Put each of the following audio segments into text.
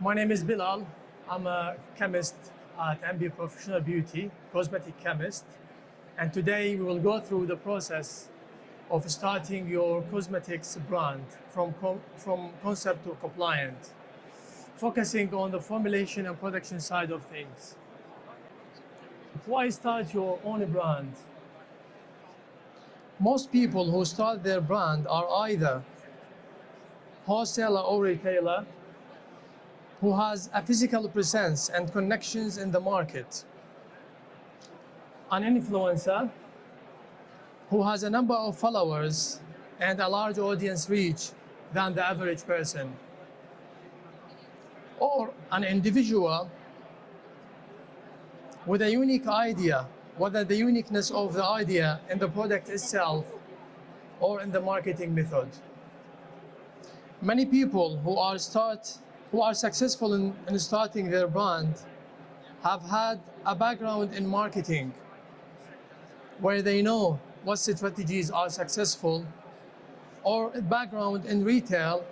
My name is Bilal. I'm a chemist at MB Professional Beauty, cosmetic chemist. And today we will go through the process of starting your cosmetics brand from concept to compliant, focusing on the formulation and production side of things. Why start your own brand? Most people who start their brand are either wholesaler or retailer who has a physical presence and connections in the market, an influencer who has a number of followers and a large audience reach than the average person, or an individual with a unique idea, whether the uniqueness of the idea in the product itself or in the marketing method. Many people who are successful in starting their brand have had a background in marketing where they know what strategies are successful, or a background in retail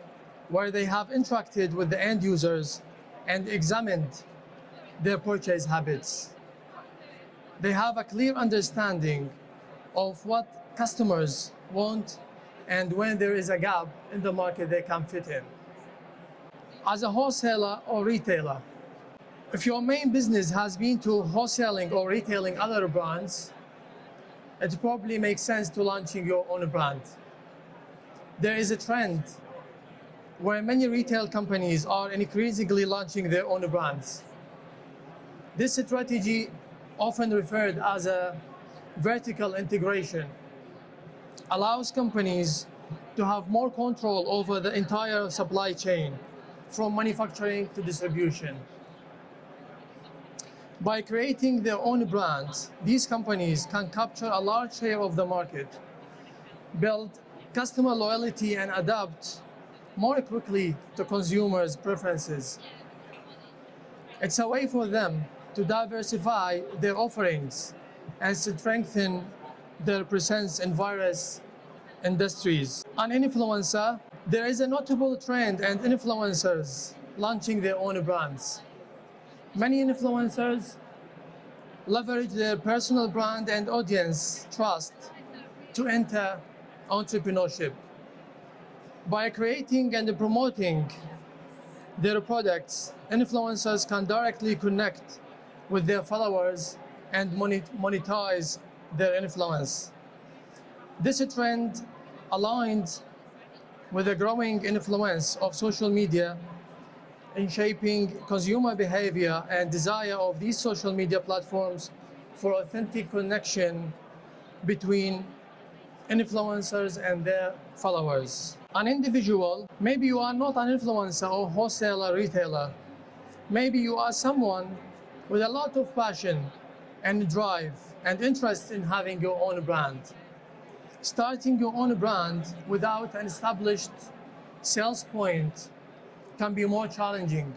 where they have interacted with the end users and examined their purchase habits. They have a clear understanding of what customers want and when there is a gap in the market they can fit in. As a wholesaler or retailer, if your main business has been to wholesaling or retailing other brands, it probably makes sense to launching your own brand. There is a trend where many retail companies are increasingly launching their own brands. This strategy, often referred as a vertical integration, allows companies to have more control over the entire supply chain, from manufacturing to distribution. By creating their own brands, these companies can capture a large share of the market, build customer loyalty, and adapt more quickly to consumers' preferences. It's a way for them to diversify their offerings and strengthen their presence in various industries. An influencer, there is a notable trend in influencers launching their own brands. Many influencers leverage their personal brand and audience trust to enter entrepreneurship. By creating and promoting their products, influencers can directly connect with their followers and monetize their influence. This trend aligns with the growing influence of social media in shaping consumer behavior and desire of these social media platforms for authentic connection between influencers and their followers. An individual, maybe you are not an influencer or wholesaler retailer, maybe you are someone with a lot of passion and drive and interest in having your own brand. Starting your own brand without an established sales point can be more challenging,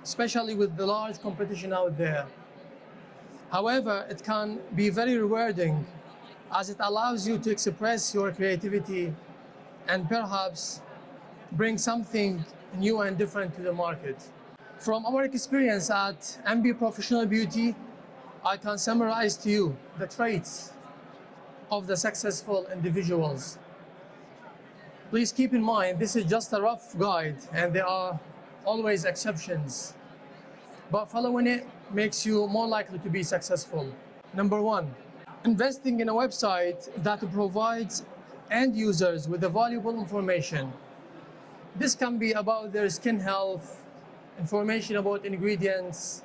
especially with the large competition out there. However, it can be very rewarding as it allows you to express your creativity and perhaps bring something new and different to the market. From our experience at MB Professional Beauty, I can summarize to you the traits of the successful individuals. Please keep in mind, this is just a rough guide and there are always exceptions, but following it makes you more likely to be successful. Number one, investing in a website that provides end users with the valuable information. This can be about their skin health, information about ingredients,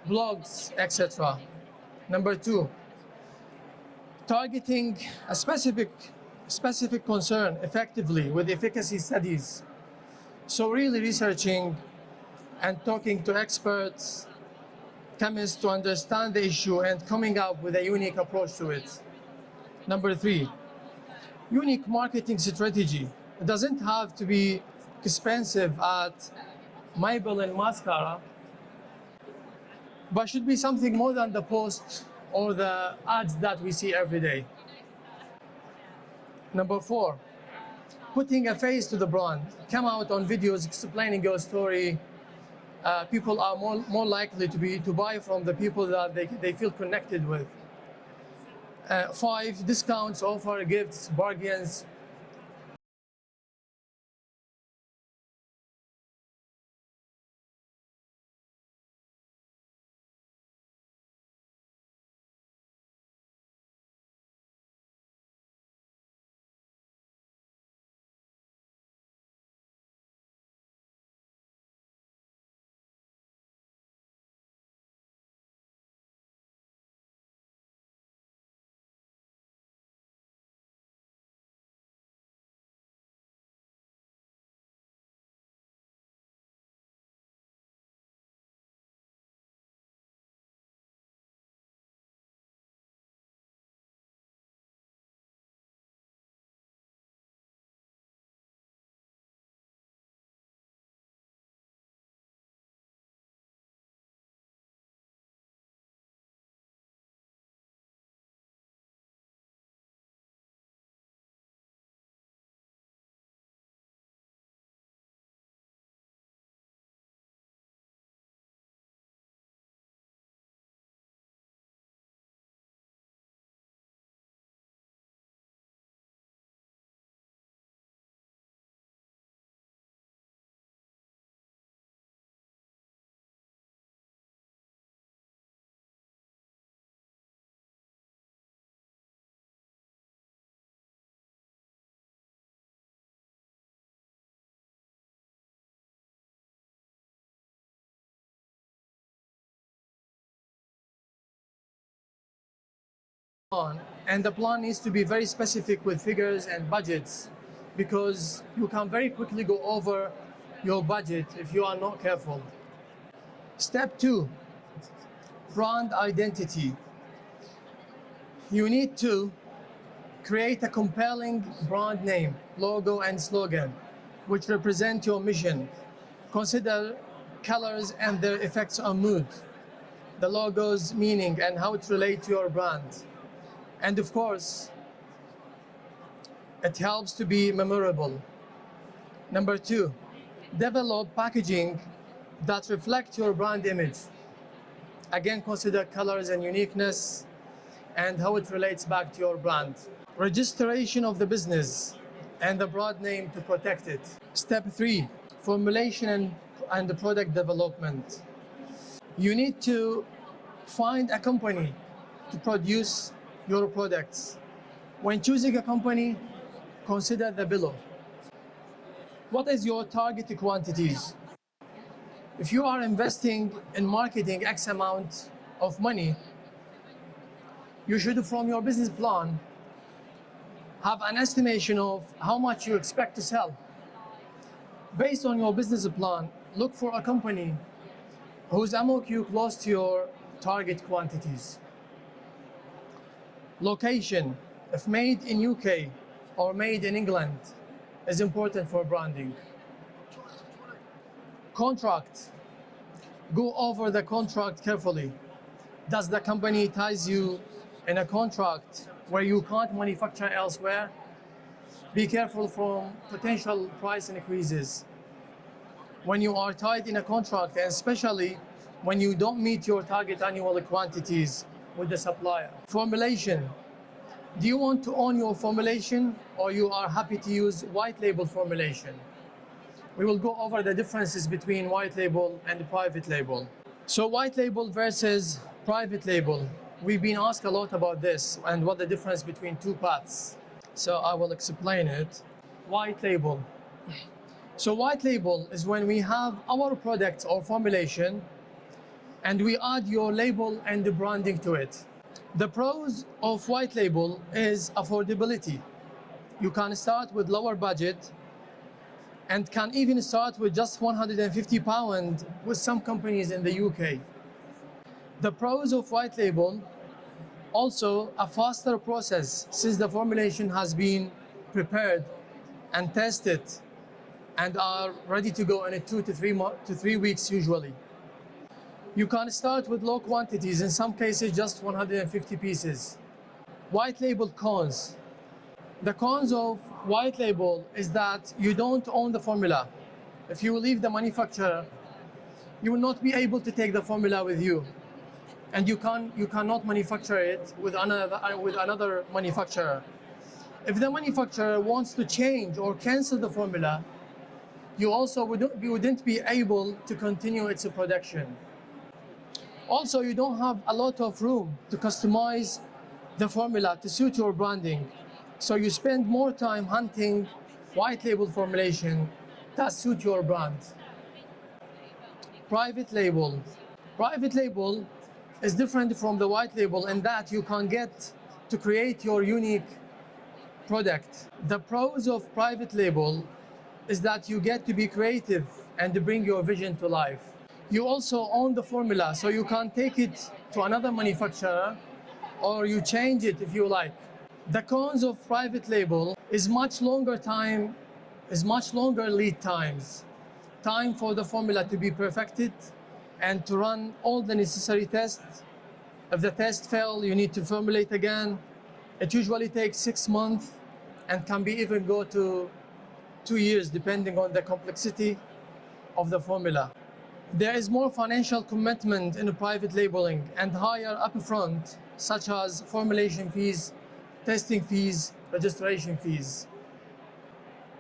blogs, etc. Number two, targeting a specific concern effectively with efficacy studies. So really researching and talking to experts, chemists to understand the issue and coming up with a unique approach to it. Number three, unique marketing strategy. It doesn't have to be expensive at Maybelline mascara, but should be something more than the posts or the ads that we see every day. Number four, putting a face to the brand. Come out on videos explaining your story, people are more likely to buy from the people that they feel connected with. 5, discounts, offer, gifts, bargains. And the plan needs to be very specific with figures and budgets, because you can very quickly go over your budget if you are not careful. Step 2, brand identity. You need to create a compelling brand name, logo, and slogan which represent your mission. Consider colors and their effects on mood, the logo's meaning and how it relates to your brand. And of course, it helps to be memorable. Number 2, develop packaging that reflect your brand image. Again, consider colors and uniqueness and how it relates back to your brand. Registration of the business and the brand name to protect it. Step 3, formulation and the product development. You need to find a company to produce your products. When choosing a company, consider the below. What is your target quantities? If you are investing in marketing X amount of money, you should, from your business plan, have an estimation of how much you expect to sell. Based on your business plan, look for a company whose MOQ close to your target quantities. Location, if made in UK or made in England, is important for branding. Contract, go over the contract carefully. Does the company ties you in a contract where you can't manufacture elsewhere? Be careful from potential price increases. When you are tied in a contract, and especially when you don't meet your target annual quantities with the supplier. Formulation. Do you want to own your formulation, or you are happy to use white label formulation? We will go over the differences between white label and private label. So white label versus private label. We've been asked a lot about this and what the difference between two paths. So I will explain it. White label. So white label is when we have our product or formulation and we add your label and the branding to it. The pros of white label is affordability. You can start with lower budget and can even start with just £150 with some companies in the UK. The pros of white label, also a faster process since the formulation has been prepared and tested and are ready to go in 2 to 3 weeks usually. You can start with low quantities, in some cases just 150 pieces. White label cons. The cons of white label is that you don't own the formula. If you leave the manufacturer, you will not be able to take the formula with you, and you cannot manufacture it with another manufacturer. If the manufacturer wants to change or cancel the formula, you also wouldn't be able to continue its production. Also, you don't have a lot of room to customize the formula to suit your branding, so you spend more time hunting white label formulation that suit your brand. Private label. Private label is different from the white label in that you can get to create your unique product. The pros of private label is that you get to be creative and to bring your vision to life. You also own the formula, so you can take it to another manufacturer or you change it if you like. The cons of private label is much longer lead times. Time for the formula to be perfected and to run all the necessary tests. If the test fail, you need to formulate again. It usually takes 6 months and can be even go to 2 years depending on the complexity of the formula. There is more financial commitment in private labeling and higher upfront, such as formulation fees, testing fees, registration fees.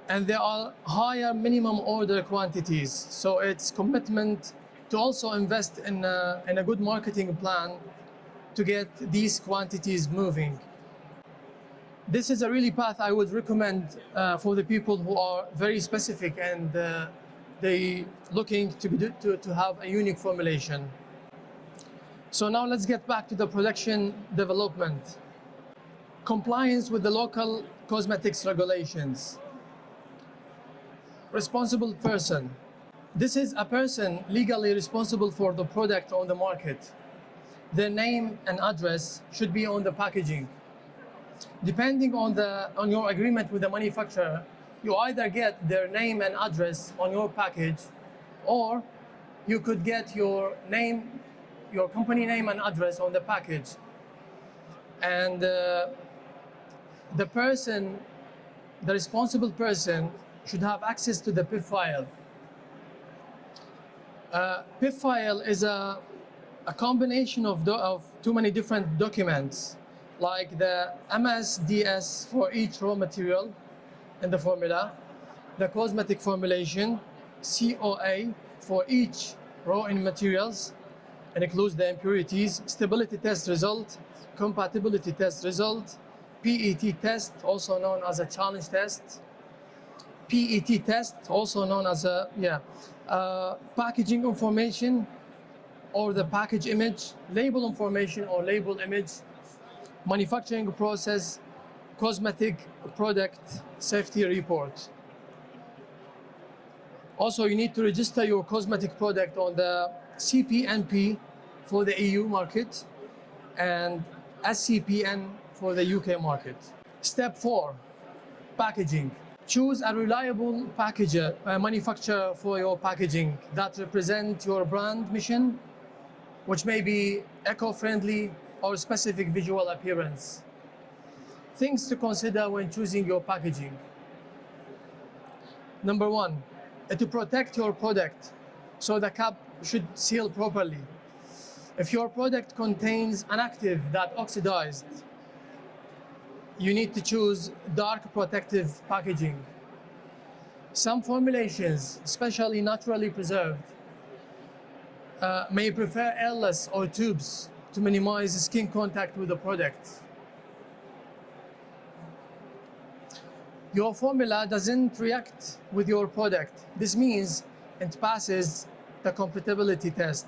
And there are higher minimum order quantities, so it's commitment to also invest in a good marketing plan to get these quantities moving. This is a really path I would recommend for the people who are very specific and they looking to have a unique formulation. So now let's get back to the production development. Compliance with the local cosmetics regulations. Responsible person. This is a person legally responsible for the product on the market. Their name and address should be on the packaging. Depending on your agreement with the manufacturer, you either get their name and address on your package, or you could get your company name and address on the package. And the responsible person should have access to the PIF file. PIF file is a combination of too many different documents, like the MSDS for each raw material in the formula, the cosmetic formulation, COA for each raw in materials, and includes the impurities, stability test result, compatibility test result, PET test, also known as a challenge test, PET test, also known as packaging information or the package image, label information or label image, manufacturing process, cosmetic product safety report. Also, you need to register your cosmetic product on the CPNP for the EU market and SCPN for the UK market. Step 4, packaging. Choose a reliable manufacturer for your packaging that represent your brand mission, which may be eco-friendly or specific visual appearance. Things to consider when choosing your packaging. Number 1, to protect your product, so the cap should seal properly. If your product contains an active that oxidized, you need to choose dark protective packaging. Some formulations, especially naturally preserved, may prefer airless or tubes to minimize skin contact with the product. Your formula doesn't react with your product. This means it passes the compatibility test.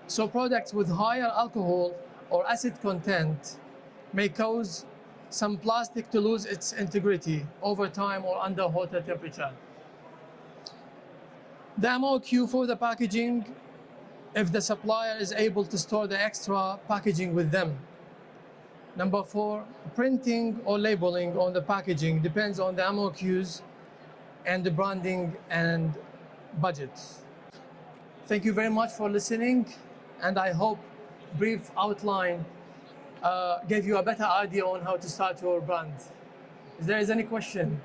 So products with higher alcohol or acid content may cause some plastic to lose its integrity over time or under hotter temperature. The MOQ for the packaging, if the supplier is able to store the extra packaging with them. Number 4, printing or labeling on the packaging depends on the MOQs and the branding and budgets. Thank you very much for listening, and I hope brief outline gave you a better idea on how to start your brand. If there is any question.